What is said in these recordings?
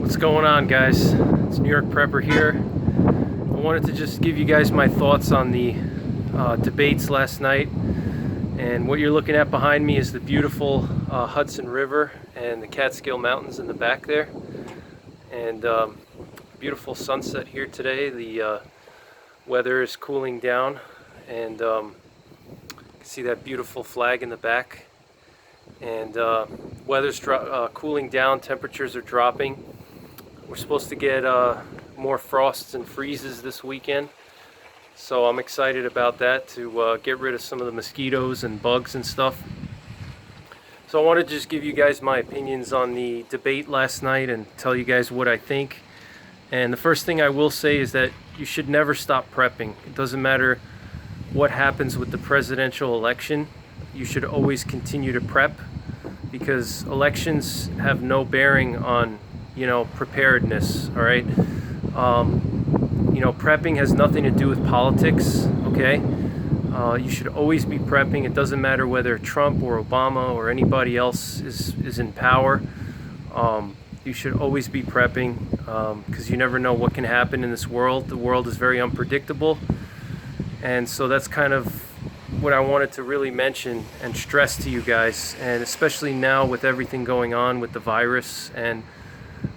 What's going on, guys? It's NYPrepper here. I wanted to just give you guys my thoughts on the debates last night. And what you're looking at behind me is the beautiful Hudson River and the Catskill Mountains in the back there. And beautiful sunset here today. The weather is cooling down, and you can see that beautiful flag in the back. And weather's cooling down, temperatures are dropping. We're supposed to get more frosts and freezes this weekend, so I'm excited about that, to get rid of some of the mosquitoes and bugs and stuff. So I wanted to just give you guys my opinions on the debate last night and tell you guys what I think. And the first thing I will say is that you should never stop prepping. It doesn't matter what happens with the presidential election. You should always continue to prep, because elections have no bearing on, preparedness. All right. Prepping has nothing to do with politics. Okay. You should always be prepping. It doesn't matter whether Trump or Obama or anybody else is in power. You should always be prepping, because you never know what can happen in this world. The world is very unpredictable. And so that's kind of what I wanted to really mention and stress to you guys, and especially now with everything going on with the virus and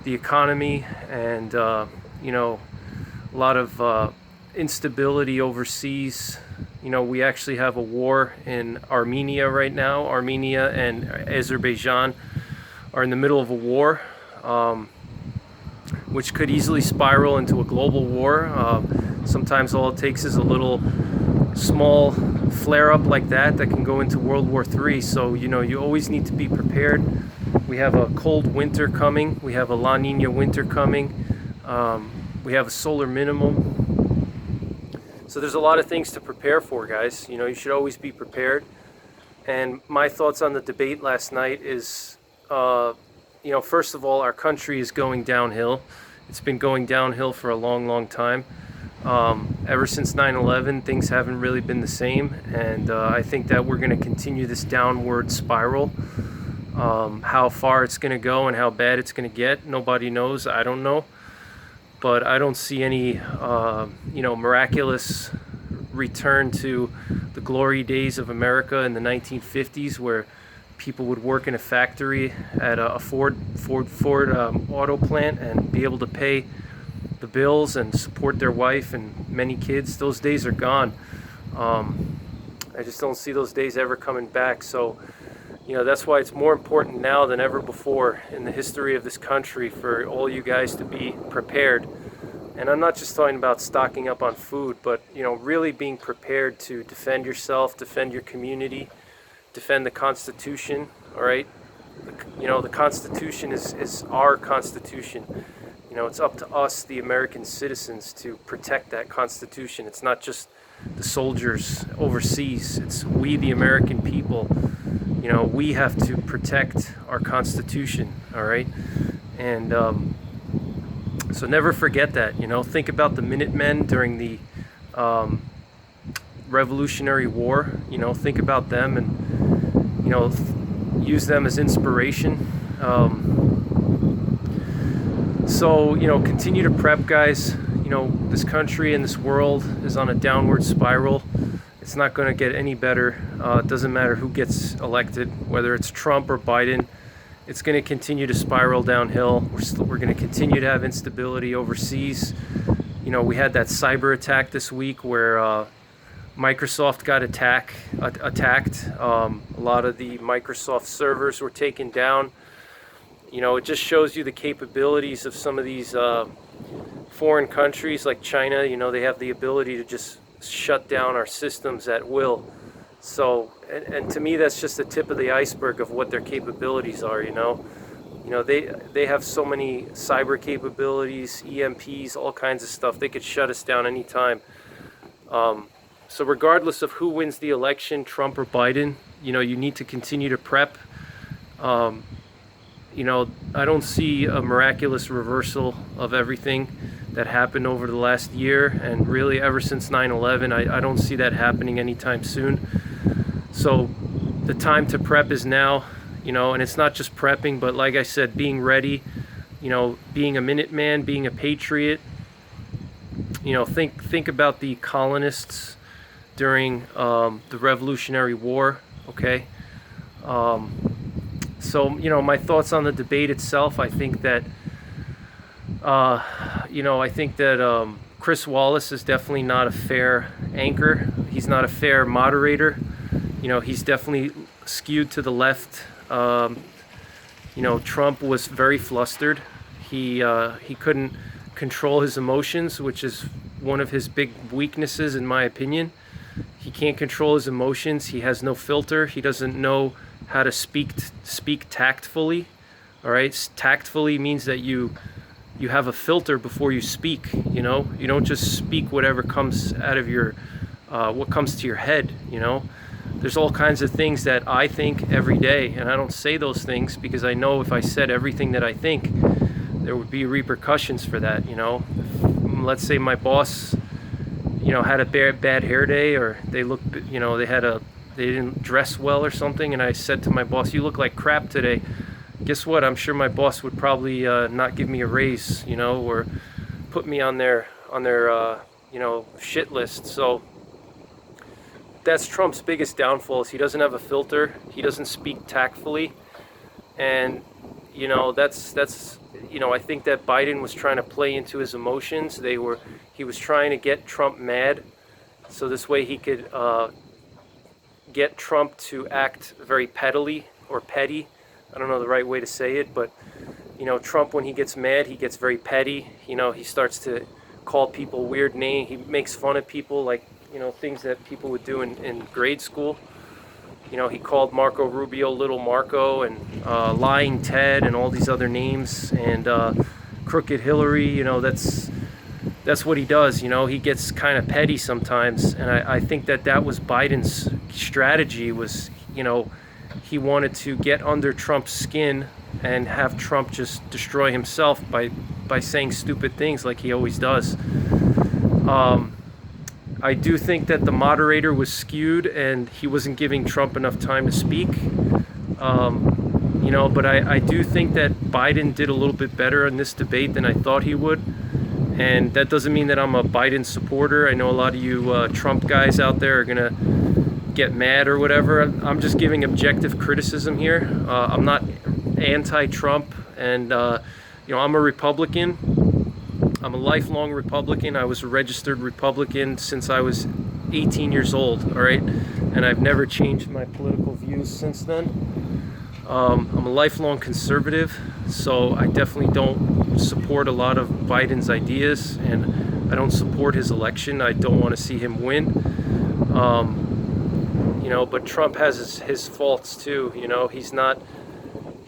the economy, and a lot of instability overseas. We actually have a war in Armenia right now. Armenia and Azerbaijan are in the middle of a war, which could easily spiral into a global war. Sometimes all it takes is a little small flare-up like that can go into World War III. So you always need to be prepared. We have a cold winter coming. We have a La Nina winter coming. We have a solar minimum. So there's a lot of things to prepare for, guys. You should always be prepared. And my thoughts on the debate last night is, first of all, our country is going downhill. It's been going downhill for a long time. Ever since 9/11, things haven't really been the same, and I think that we're going to continue this downward spiral. How far it's going to go and how bad it's going to get, nobody knows. I don't know, but I don't see any miraculous return to the glory days of America in the 1950s, where people would work in a factory at a Ford auto plant and be able to pay the bills and support their wife and many kids. Those days are gone. I just don't see those days ever coming back. So that's why it's more important now than ever before in the history of this country for all you guys to be prepared. And I'm not just talking about stocking up on food, but really being prepared to defend yourself, defend your community, defend the Constitution. All right. The Constitution is our Constitution. It's up to us, the American citizens, to protect that Constitution. It's not just the soldiers overseas. It's we, the American people. We have to protect our Constitution, all right? And so never forget that. Think about the Minutemen during the Revolutionary War. Think about them and, use them as inspiration. So, continue to prep, guys. This country and this world is on a downward spiral. It's not going to get any better. It doesn't matter who gets elected, whether it's Trump or Biden. It's going to continue to spiral downhill. We're going to continue to have instability overseas. We had that cyber attack this week where Microsoft got attacked. A lot of the Microsoft servers were taken down. It just shows you the capabilities of some of these foreign countries like China. They have the ability to just shut down our systems at will. So, and to me, that's just the tip of the iceberg of what their capabilities are. They have so many cyber capabilities, EMPs, all kinds of stuff. They could shut us down anytime. So regardless of who wins the election, Trump or Biden, you need to continue to prep. I don't see a miraculous reversal of everything that happened over the last year, and really ever since 9/11. I don't see that happening anytime soon. So the time to prep is now, and it's not just prepping, but like I said, being ready you know, being a Minuteman, being a patriot. You know, think about the colonists during the Revolutionary War. Okay. So, you know, my thoughts on the debate itself, I think that, you know, I think that Chris Wallace is definitely not a fair anchor. He's not a fair moderator. You know, he's definitely skewed to the left. You know, Trump was very flustered. He couldn't control his emotions, which is one of his big weaknesses, in my opinion. He can't control his emotions. He has no filter. He doesn't know how to speak tactfully. All right, tactfully means that you have a filter before you speak. You know, you don't just speak whatever comes out of your what comes to your head. You know, there's all kinds of things that I think every day, and I don't say those things because I know if I said everything that I think, there would be repercussions for that. You know, let's say my boss, you know, had a bad hair day, or they looked, you know, they didn't dress well or something, and I said to my boss, "You look like crap today." Guess what? I'm sure my boss would probably not give me a raise, you know, or put me on their you know, shit list. So that's Trump's biggest downfall, is he doesn't have a filter. He doesn't speak tactfully, and you know, that's you know, I think that Biden was trying to play into his emotions. He was trying to get Trump mad, so this way he could get Trump to act very petty. I don't know the right way to say it, but you know, Trump, when he gets mad, he gets very petty. You know, he starts to call people weird names. He makes fun of people, like, you know, things that people would do in grade school. You know, he called Marco Rubio Little Marco, and Lying Ted, and all these other names, and Crooked Hillary. You know, that's what he does. You know, he gets kind of petty sometimes, and I think that was Biden's strategy. Was, you know, he wanted to get under Trump's skin and have Trump just destroy himself by saying stupid things like he always does. I do think that the moderator was skewed and he wasn't giving Trump enough time to speak. You know, but I do think that Biden did a little bit better in this debate than I thought he would. And that doesn't mean that I'm a Biden supporter. I know a lot of you Trump guys out there are gonna get mad or whatever. I'm just giving objective criticism here. I'm not anti-Trump, and you know, I'm a Republican. I'm a lifelong Republican. I was a registered Republican since I was 18 years old, all right? And I've never changed my political views since then. I'm a lifelong conservative, so I definitely don't support a lot of Biden's ideas, and I don't support his election. I don't want to see him win. You know, but Trump has his faults too. You know, he's not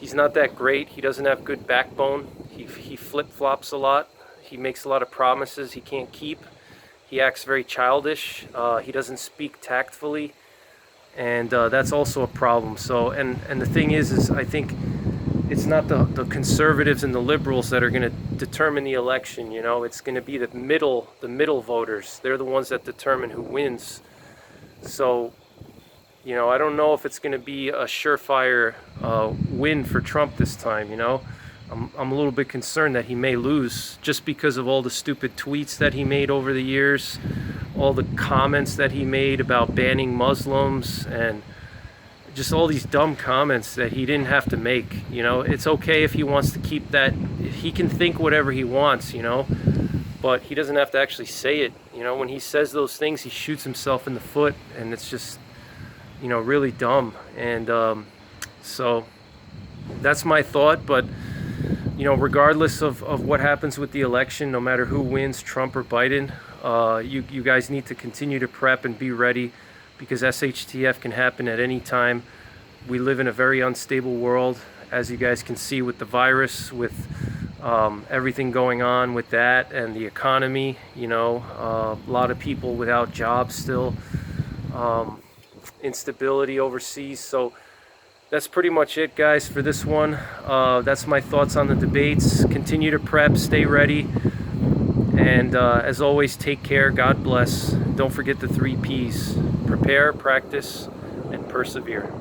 that great. He doesn't have good backbone. He flip-flops a lot. He makes a lot of promises he can't keep. He acts very childish. He doesn't speak tactfully, and that's also a problem. So, and the thing is I think it's not the conservatives and the liberals that are going to determine the election. You know, it's going to be the middle voters. They're the ones that determine who wins. So, you know, I don't know if it's going to be a surefire win for Trump this time. You know, I'm a little bit concerned that he may lose just because of all the stupid tweets that he made over the years, all the comments that he made about banning Muslims, and just all these dumb comments that he didn't have to make. You know, it's okay if he wants to keep that. He can think whatever he wants, you know, but he doesn't have to actually say it. You know, when he says those things, he shoots himself in the foot, and it's just, you know, really dumb. And so that's my thought. But you know, regardless of what happens with the election, no matter who wins, Trump or Biden, you guys need to continue to prep and be ready, because SHTF can happen at any time. We live in a very unstable world, as you guys can see with the virus, with everything going on with that, and the economy. You know, a lot of people without jobs still, instability overseas. So that's pretty much it, guys, for this one. That's my thoughts on the debates. Continue to prep, stay ready, and as always, take care. God bless. Don't forget the 3 Ps: prepare, practice, and persevere.